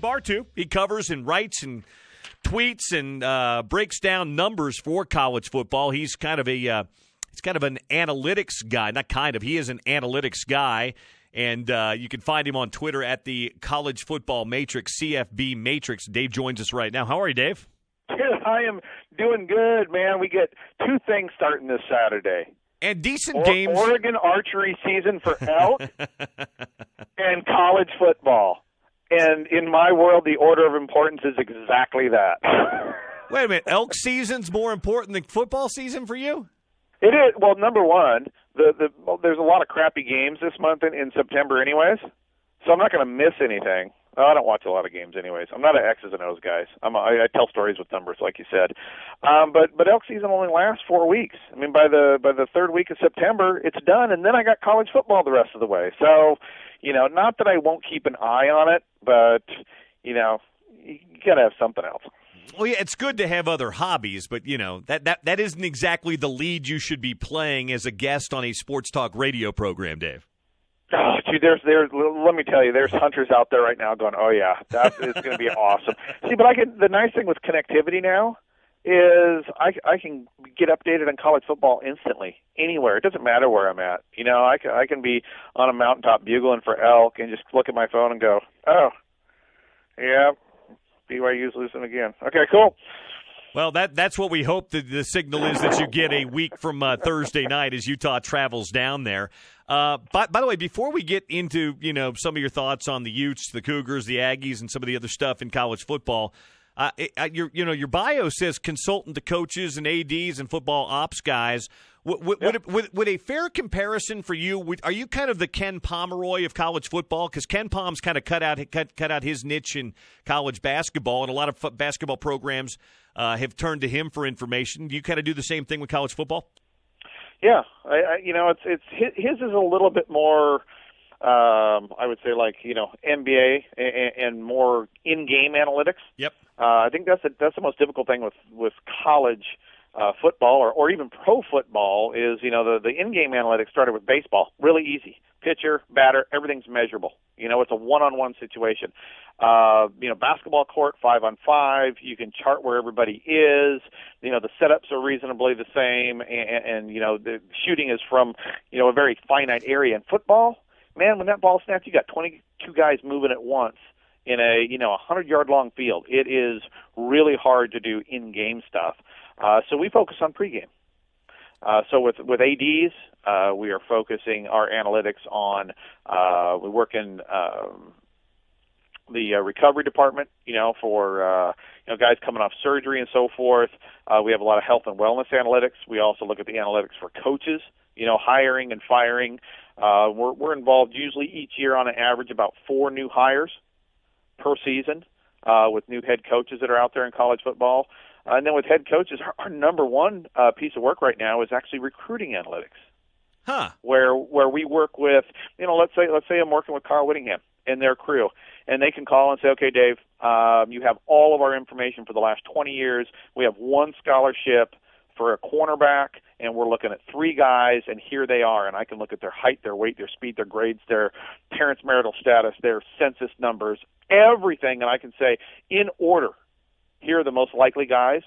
Dave Bartu. He covers and writes and tweets and breaks down numbers for college football. He's kind of an analytics guy. Not kind of. He is an analytics guy. And you can find him on Twitter at the College Football Matrix, CFB Matrix. Dave joins us right now. How are you, Dave? I am doing good, man. We get two things starting this Saturday. And decent games. Oregon archery season for elk and college football. And in my world, the order of importance is exactly that. Wait a minute. Elk season's more important than football season for you? It is. Well, number one, there's a lot of crappy games this month in September anyways, so I'm not going to miss anything. I don't watch a lot of games anyways. I'm not an X's and O's guys. I tell stories with numbers, like you said. But elk season only lasts 4 weeks. I mean, by the third week of September, it's done, and then I got college football the rest of the way. So, not that I won't keep an eye on it, but you got to have something else. Well, yeah, it's good to have other hobbies, but that isn't exactly the lead you should be playing as a guest on a sports talk radio program, Dave. Oh, dude, let me tell you, there's hunters out there right now going, oh yeah, that is going to be awesome. See, but the nice thing with connectivity now is I can get updated on college football instantly, anywhere. It doesn't matter where I'm at. I can be on a mountaintop bugling for elk and just look at my phone and go, oh, yeah, BYU's losing again. Okay, cool. Well, that's what we hope the signal is that you get a week from Thursday night as Utah travels down there. By the way, before we get into some of your thoughts on the Utes, the Cougars, the Aggies, and some of the other stuff in college football, your bio says consultant to coaches and ADs and football ops guys. Would a fair comparison for you? Are you kind of the Ken Pomeroy of college football? Because Ken Pom's kind of cut out his niche in college basketball, and a lot of basketball programs have turned to him for information. Do you kind of do the same thing with college football? Yeah, it's his is a little bit more. I would say like NBA and more in-game analytics. Yep. I think that's the most difficult thing with college football or even pro football is the in-game analytics started with baseball. Really easy. Pitcher, batter, everything's measurable. It's a one-on-one situation. Basketball court, 5-on-5. You can chart where everybody is. The setups are reasonably the same, and the shooting is from a very finite area. In football, man, when that ball snaps, you got 22 guys moving at once in a 100-yard long field. It is really hard to do in-game stuff. So we focus on pregame. So with ADs, we are focusing our analytics on we work in the recovery department, for guys coming off surgery and so forth. We have a lot of health and wellness analytics. We also look at the analytics for coaches, hiring and firing. We're involved usually each year on an average about 4 new hires per season with new head coaches that are out there in college football. And then with head coaches, our number one piece of work right now is actually recruiting analytics. Huh. Where we work with, let's say I'm working with Carl Whittingham and their crew, and they can call and say, okay, Dave, you have all of our information for the last 20 years. We have one scholarship for a cornerback, and we're looking at 3 guys, and here they are. And I can look at their height, their weight, their speed, their grades, their parents' marital status, their census numbers, everything, and I can say, in order, here are the most likely guys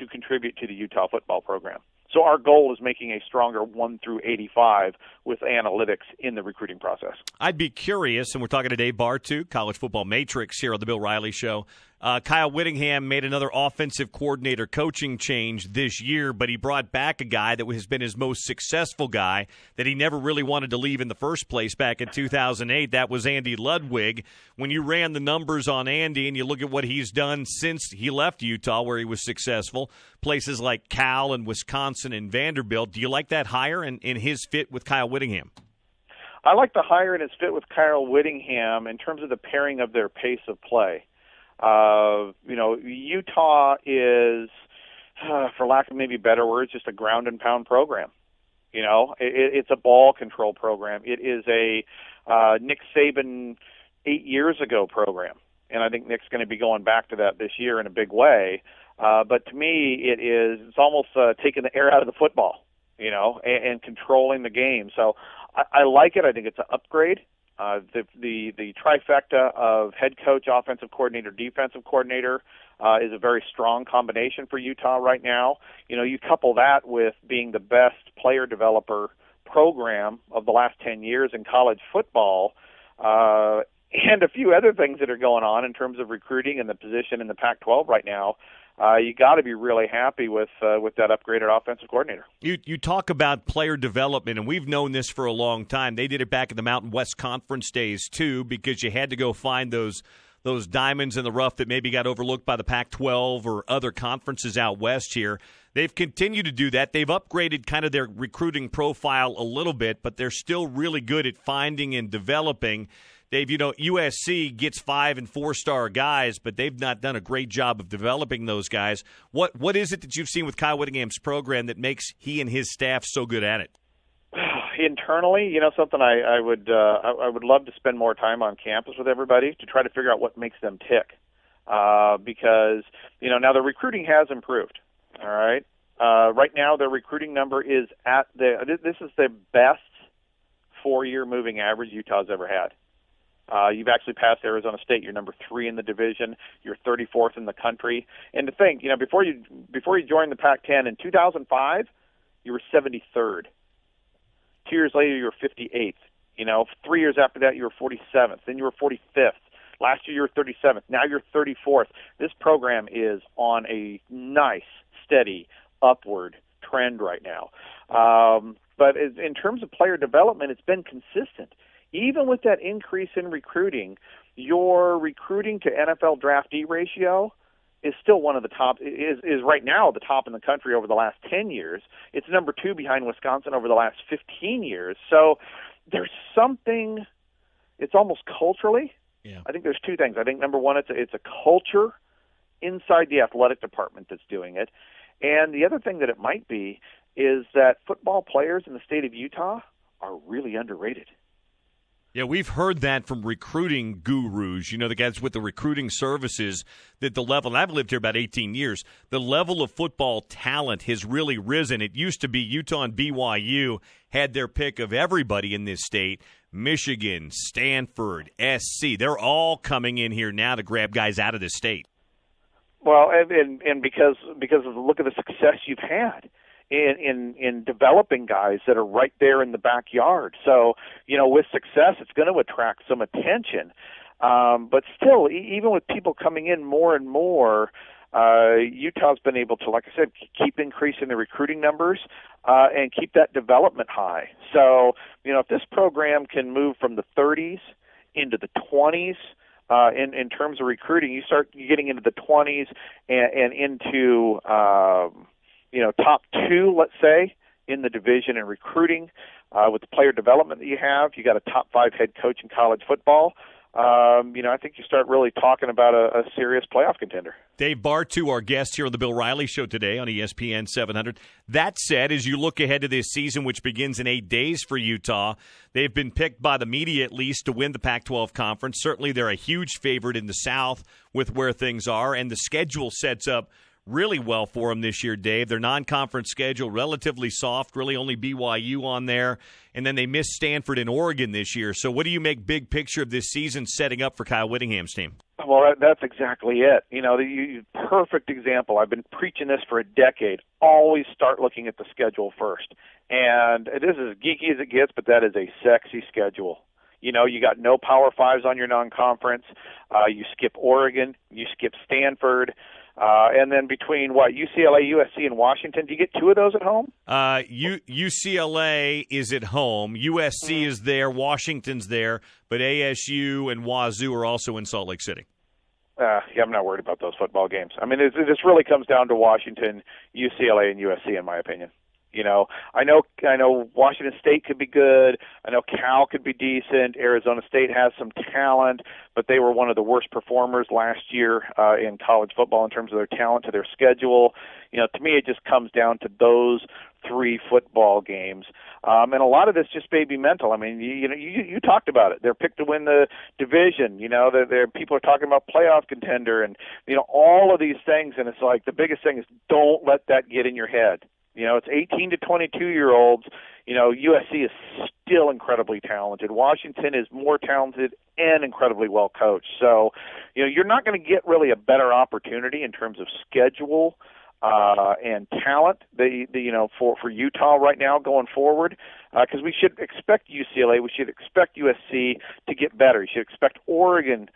to contribute to the Utah football program. So our goal is making a stronger 1 through 85 with analytics in the recruiting process. I'd be curious, and we're talking to Dave Bartu, College Football Matrix here on the Bill Riley Show. Kyle Whittingham made another offensive coordinator coaching change this year, but he brought back a guy that has been his most successful guy that he never really wanted to leave in the first place back in 2008. That was Andy Ludwig. When you ran the numbers on Andy and you look at what he's done since he left Utah where he was successful, places like Cal and Wisconsin and Vanderbilt, do you like that hire and his fit with Kyle Whittingham? I like the hire and his fit with Kyle Whittingham in terms of the pairing of their pace of play. Utah is, for lack of maybe better words, just a ground and pound program. It's a ball control program. It is a Nick Saban 8 years ago program, and I think Nick's going to be going back to that this year in a big way. But to me, it's almost taking the air out of the football, and controlling the game. So I like it. I think it's an upgrade The trifecta of head coach, offensive coordinator, defensive coordinator is a very strong combination for Utah right now. You couple that with being the best player developer program of the last 10 years in college football, and a few other things that are going on in terms of recruiting and the position in the Pac-12 right now. You got to be really happy with that upgraded offensive coordinator. You talk about player development, and we've known this for a long time. They did it back in the Mountain West Conference days too, because you had to go find those diamonds in the rough that maybe got overlooked by the Pac-12 or other conferences out west here. They've continued to do that. They've upgraded kind of their recruiting profile a little bit, but they're still really good at finding and developing. USC gets 5- and 4-star guys, but they've not done a great job of developing those guys. What is it that you've seen with Kyle Whittingham's program that makes he and his staff so good at it? Internally, something I would love to spend more time on campus with everybody to try to figure out what makes them tick, because now the recruiting has improved. All right, right now their recruiting number is this is the best 4-year moving average Utah's ever had. You've actually passed Arizona State. You're number 3 in the division. You're 34th in the country. And to think, before you joined the Pac-10 in 2005, you were 73rd. 2 years later, you were 58th. 3 years after that, you were 47th. Then you were 45th. Last year, you were 37th. Now you're 34th. This program is on a nice, steady, upward trend right now. But in terms of player development, it's been consistent. Even with that increase in recruiting, your recruiting to NFL draftee ratio is still one of the top, is right now the top in the country over the last 10 years. It's number 2 behind Wisconsin over the last 15 years. So there's something, it's almost culturally. Yeah. I think there's 2 things. I think number 1, it's a culture inside the athletic department that's doing it. And the other thing that it might be is that football players in the state of Utah are really underrated. Yeah, we've heard that from recruiting gurus, the guys with the recruiting services, that the level, and I've lived here about 18 years, the level of football talent has really risen. It used to be Utah and BYU had their pick of everybody in this state. Michigan, Stanford, SC, they're all coming in here now to grab guys out of the state. Well, and because of the look of the success you've had in developing guys that are right there in the backyard. So, with success, it's going to attract some attention. But still, even with people coming in more and more, Utah's been able to, like I said, keep increasing the recruiting numbers and keep that development high. So, if this program can move from the 30s into the 20s, in terms of recruiting, you start getting into the 20s and into top 2, let's say, in the division in recruiting. With the player development that you have, you got a top 5 head coach in college football. I think you start really talking about a serious playoff contender. Dave Bartu, our guest here on the Bill Riley Show today on ESPN 700. That said, as you look ahead to this season, which begins in 8 days for Utah, they've been picked by the media at least to win the Pac-12 conference. Certainly they're a huge favorite in the South with where things are, and the schedule sets up really well for them this year, Dave. Their non-conference schedule, relatively soft, really only BYU on there. And then they missed Stanford and Oregon this year. So what do you make big picture of this season setting up for Kyle Whittingham's team? Well, that's exactly it. Perfect example. I've been preaching this for a decade. Always start looking at the schedule first. And it is as geeky as it gets, but that is a sexy schedule. You got no Power Fives on your non-conference. You skip Oregon. You skip Stanford. And then between UCLA, USC, and Washington, do you get 2 of those at home? UCLA is at home. USC is there. Washington's there. But ASU and Wazoo are also in Salt Lake City. I'm not worried about those football games. I mean, this really comes down to Washington, UCLA, and USC, in my opinion. I know Washington State could be good. I know Cal could be decent. Arizona State has some talent, but they were one of the worst performers last year in college football in terms of their talent to their schedule. To me, it just comes down to those 3 football games. And a lot of this just may be mental. I mean, you talked about it. They're picked to win the division. People are talking about playoff contender and, all of these things. And it's like the biggest thing is don't let that get in your head. It's 18 to 22-year-olds. USC is still incredibly talented. Washington is more talented and incredibly well coached. So, you're not going to get really a better opportunity in terms of schedule and talent, for Utah right now going forward, because we should expect UCLA, we should expect USC to get better. You should expect Oregon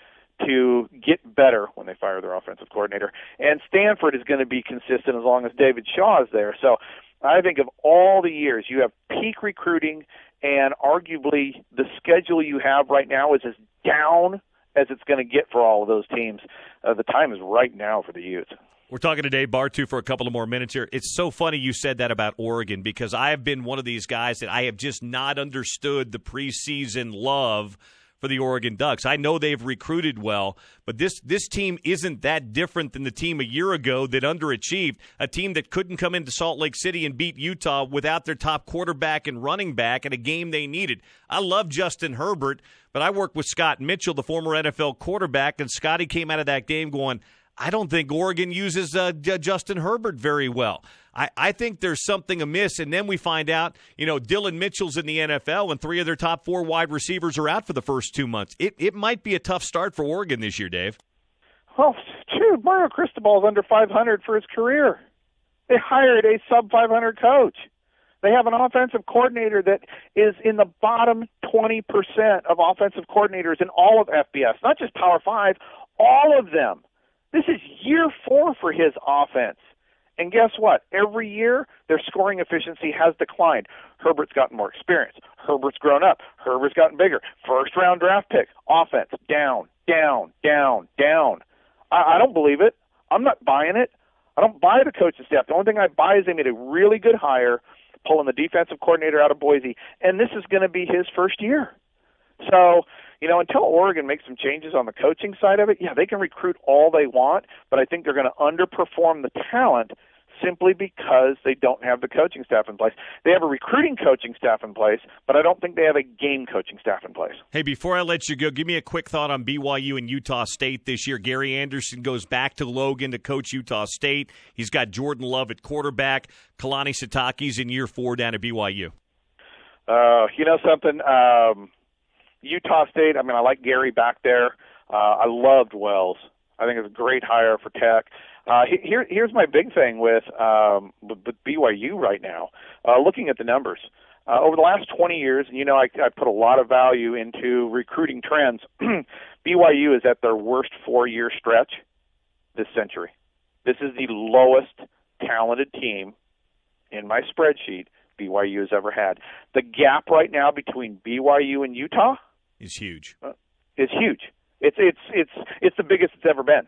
to get better when they fire their offensive coordinator, and Stanford is going to be consistent as long as David Shaw is there. So I think of all the years, you have peak recruiting, and arguably the schedule you have right now is as down as it's going to get for all of those teams. The time is right now for the Utes. We're talking to Dave Bartu for a couple of more minutes here. It's so funny you said that about Oregon, because I have been one of these guys that I have just not understood the preseason love for the Oregon Ducks. I know they've recruited well, but this team isn't that different than the team a year ago that underachieved, a team that couldn't come into Salt Lake City and beat Utah without their top quarterback and running back in a game they needed. I love Justin Herbert, but I worked with Scott Mitchell, the former NFL quarterback, and Scotty came out of that game going, I don't think Oregon uses Justin Herbert very well. I think there's something amiss, and then we find out, Dylan Mitchell's in the NFL, and 3 of their top 4 wide receivers are out for the first 2 months. It might be a tough start for Oregon this year, Dave. Well, dude, Mario Cristobal's under 500 for his career. They hired a sub-500 coach. They have an offensive coordinator that is in the bottom 20% of offensive coordinators in all of FBS, not just Power 5, all of them. This is year 4 for his offense. And guess what? Every year, their scoring efficiency has declined. Herbert's gotten more experience. Herbert's grown up. Herbert's gotten bigger. First-round draft pick. Offense, down, down, down, down. I don't believe it. I'm not buying it. I don't buy the coaching staff. The only thing I buy is they made a really good hire, pulling the defensive coordinator out of Boise, and this is going to be his first year. So, until Oregon makes some changes on the coaching side of it, yeah, they can recruit all they want, but I think they're going to underperform the talent simply because they don't have the coaching staff in place. They have a recruiting coaching staff in place, but I don't think they have a game coaching staff in place. Hey, before I let you go, give me a quick thought on BYU and Utah State this year. Gary Anderson goes back to Logan to coach Utah State. He's got Jordan Love at quarterback. Kalani Sitake's in year 4 down at BYU. Something? Utah State, I like Gary back there. I loved Wells. I think it's a great hire for Tech. Here's my big thing with BYU right now. Looking at the numbers. Over the last 20 years, and I put a lot of value into recruiting trends, BYU is at their worst 4-year stretch this century. This is the lowest talented team in my spreadsheet BYU has ever had. The gap right now between BYU and Utah is huge. It's huge. It's the biggest it's ever been.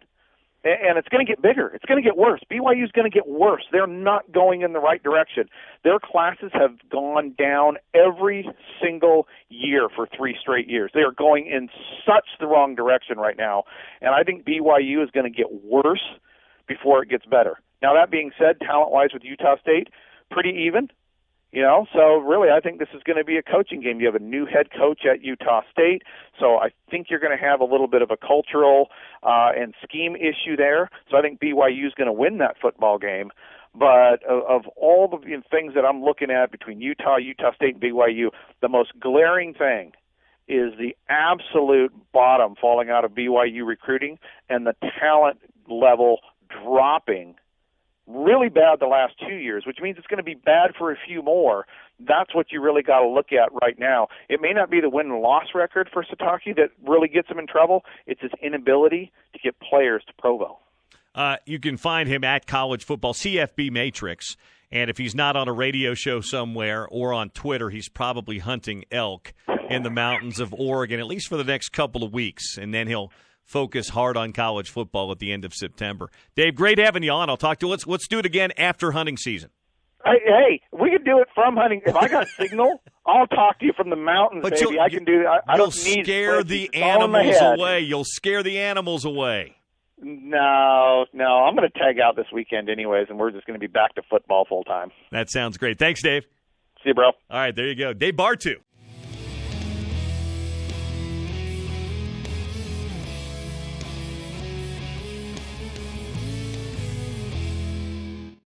And it's going to get bigger. It's going to get worse. BYU is going to get worse. They're not going in the right direction. Their classes have gone down every single year for 3 straight years. They are going in such the wrong direction right now. And I think BYU is going to get worse before it gets better. Now, that being said, talent-wise with Utah State, pretty even. So really I think this is going to be a coaching game. You have a new head coach at Utah State, so I think you're going to have a little bit of a cultural and scheme issue there. So I think BYU is going to win that football game. But of all the things that I'm looking at between Utah State, and BYU, the most glaring thing is the absolute bottom falling out of BYU recruiting and the talent level dropping really bad the last 2 years, which means it's going to be bad for a few more. That's what you really got to look at right now. It may not be the win and loss record for Sitake that really gets him in trouble. It's his inability to get players to Provo. You can find him at College Football, CFB Matrix. And if he's not on a radio show somewhere or on Twitter, he's probably hunting elk in the mountains of Oregon, at least for the next couple of weeks. And then he'll focus hard on college football at the end of September. Dave, great having you on. I'll talk to you. Let's do it again after hunting season. Hey, we can do it from hunting. If I got signal, I'll talk to you from the mountains, but baby. I can do it. I don't need scare the animals away. You'll scare the animals away. No. I'm going to tag out this weekend anyways, and we're just going to be back to football full time. That sounds great. Thanks, Dave. See you, bro. All right, there you go. Dave Bartu.